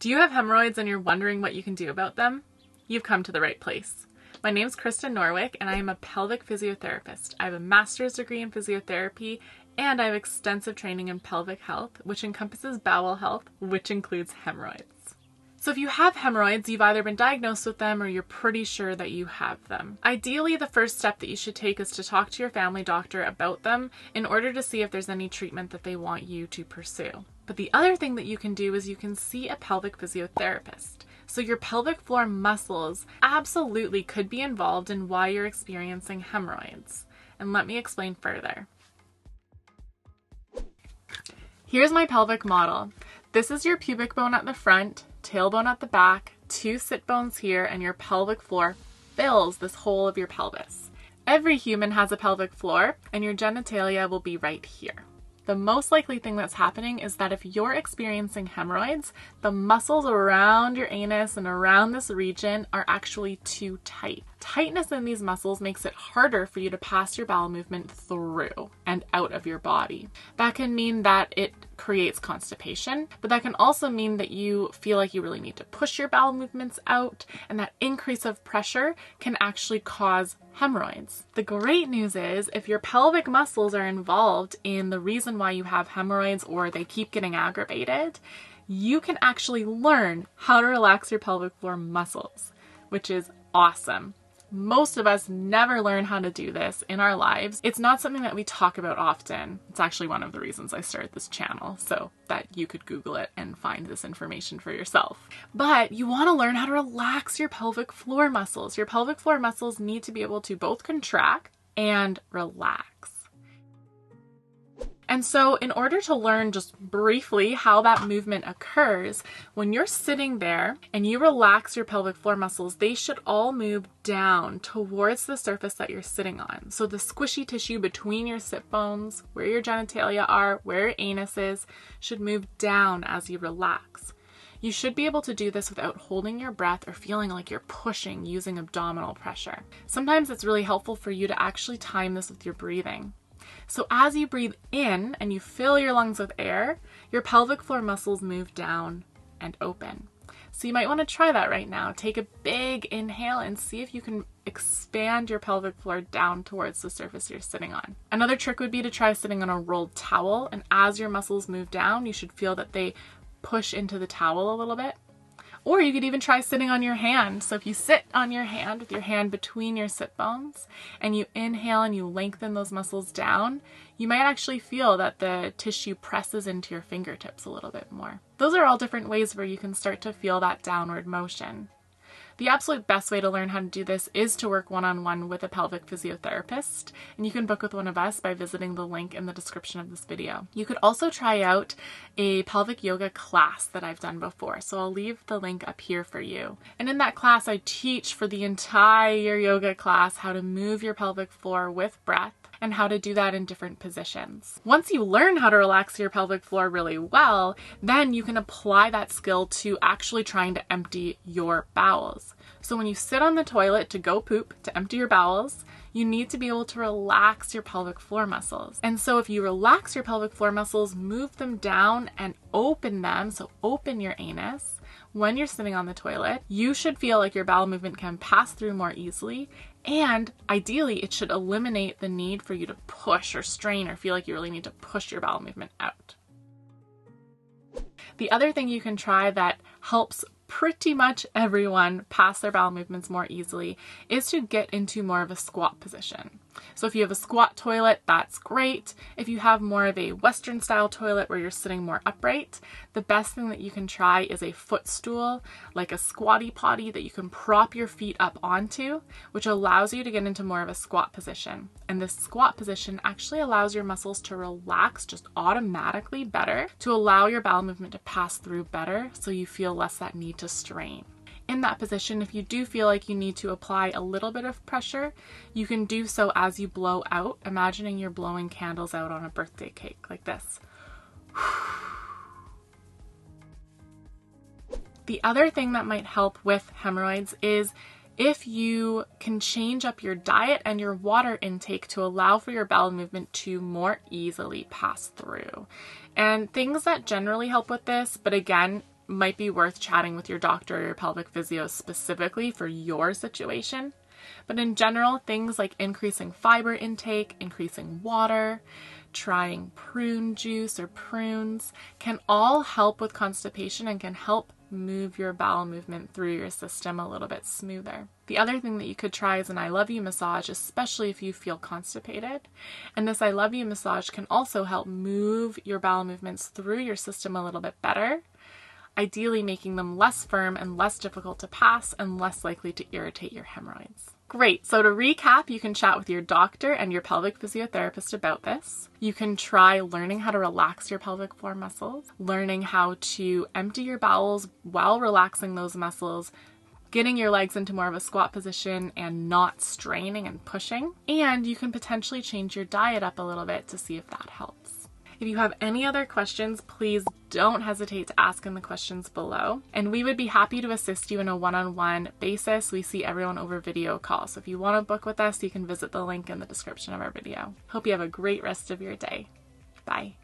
Do you have hemorrhoids and you're wondering what you can do about them? You've come to the right place. My name's Kristen Norwick and I am a pelvic physiotherapist. I have a master's degree in physiotherapy and I have extensive training in pelvic health, which encompasses bowel health, which includes hemorrhoids. So if you have hemorrhoids, you've either been diagnosed with them or you're pretty sure that you have them. Ideally, the first step that you should take is to talk to your family doctor about them in order to see if there's any treatment that they want you to pursue. But the other thing that you can do is you can see a pelvic physiotherapist. So your pelvic floor muscles absolutely could be involved in why you're experiencing hemorrhoids. And let me explain further. Here's my pelvic model. This is your pubic bone at the front, tailbone at the back, two sit bones here, and your pelvic floor fills this whole of your pelvis. Every human has a pelvic floor, and your genitalia will be right here. The most likely thing that's happening is that if you're experiencing hemorrhoids, the muscles around your anus and around this region are actually too tight. Tightness in these muscles makes it harder for you to pass your bowel movement through and out of your body. That can mean that it creates constipation, but that can also mean that you feel like you really need to push your bowel movements out, and that increase of pressure can actually cause hemorrhoids. The great news is if your pelvic muscles are involved in the reason why you have hemorrhoids or they keep getting aggravated, you can actually learn how to relax your pelvic floor muscles, which is awesome. Most of us never learn how to do this in our lives. It's not something that we talk about often. It's actually one of the reasons I started this channel, so that you could Google it and find this information for yourself. But you want to learn how to relax your pelvic floor muscles. Your pelvic floor muscles need to be able to both contract and relax. And so in order to learn just briefly how that movement occurs, when you're sitting there and you relax your pelvic floor muscles, they should all move down towards the surface that you're sitting on. So the squishy tissue between your sit bones, where your genitalia are, where your anus is, should move down as you relax. You should be able to do this without holding your breath or feeling like you're pushing using abdominal pressure. Sometimes it's really helpful for you to actually time this with your breathing. So as you breathe in and you fill your lungs with air, your pelvic floor muscles move down and open. So you might want to try that right now. Take a big inhale and see if you can expand your pelvic floor down towards the surface you're sitting on. Another trick would be to try sitting on a rolled towel, and as your muscles move down, you should feel that they push into the towel a little bit. Or you could even try sitting on your hand. So if you sit on your hand with your hand between your sit bones and you inhale and you lengthen those muscles down, you might actually feel that the tissue presses into your fingertips a little bit more. Those are all different ways where you can start to feel that downward motion. The absolute best way to learn how to do this is to work one-on-one with a pelvic physiotherapist, and you can book with one of us by visiting the link in the description of this video. You could also try out a pelvic yoga class that I've done before, so I'll leave the link up here for you. And in that class, I teach for the entire yoga class how to move your pelvic floor with breath, and how to do that in different positions. Once you learn how to relax your pelvic floor really well, then you can apply that skill to actually trying to empty your bowels. So when you sit on the toilet to go poop, to empty your bowels, you need to be able to relax your pelvic floor muscles. And so if you relax your pelvic floor muscles, move them down and open them, so open your anus, when you're sitting on the toilet, you should feel like your bowel movement can pass through more easily, and ideally it should eliminate the need for you to push or strain or feel like you really need to push your bowel movement out. The other thing you can try that helps pretty much everyone pass their bowel movements more easily is to get into more of a squat position. So if you have a squat toilet, that's great. If you have more of a Western style toilet where you're sitting more upright, the best thing that you can try is a footstool, like a squatty potty that you can prop your feet up onto, which allows you to get into more of a squat position. And this squat position actually allows your muscles to relax just automatically better, to allow your bowel movement to pass through better, so you feel less that need to strain. In that position, if you do feel like you need to apply a little bit of pressure, you can do so as you blow out, imagining you're blowing candles out on a birthday cake, like this. The other thing that might help with hemorrhoids is if you can change up your diet and your water intake to allow for your bowel movement to more easily pass through. And things that generally help with this, but again, might be worth chatting with your doctor or your pelvic physio specifically for your situation. But in general, things like increasing fiber intake, increasing water, trying prune juice or prunes can all help with constipation and can help move your bowel movement through your system a little bit smoother. The other thing that you could try is an I love you massage, especially if you feel constipated. And this I love you massage can also help move your bowel movements through your system a little bit better, ideally making them less firm and less difficult to pass and less likely to irritate your hemorrhoids. Great. So to recap, you can chat with your doctor and your pelvic physiotherapist about this. You can try learning how to relax your pelvic floor muscles, learning how to empty your bowels while relaxing those muscles, getting your legs into more of a squat position and not straining and pushing. And you can potentially change your diet up a little bit to see if that helps. If you have any other questions, please don't hesitate to ask in the questions below. And we would be happy to assist you in a one-on-one basis. We see everyone over video call. So if you want to book with us, you can visit the link in the description of our video. Hope you have a great rest of your day. Bye.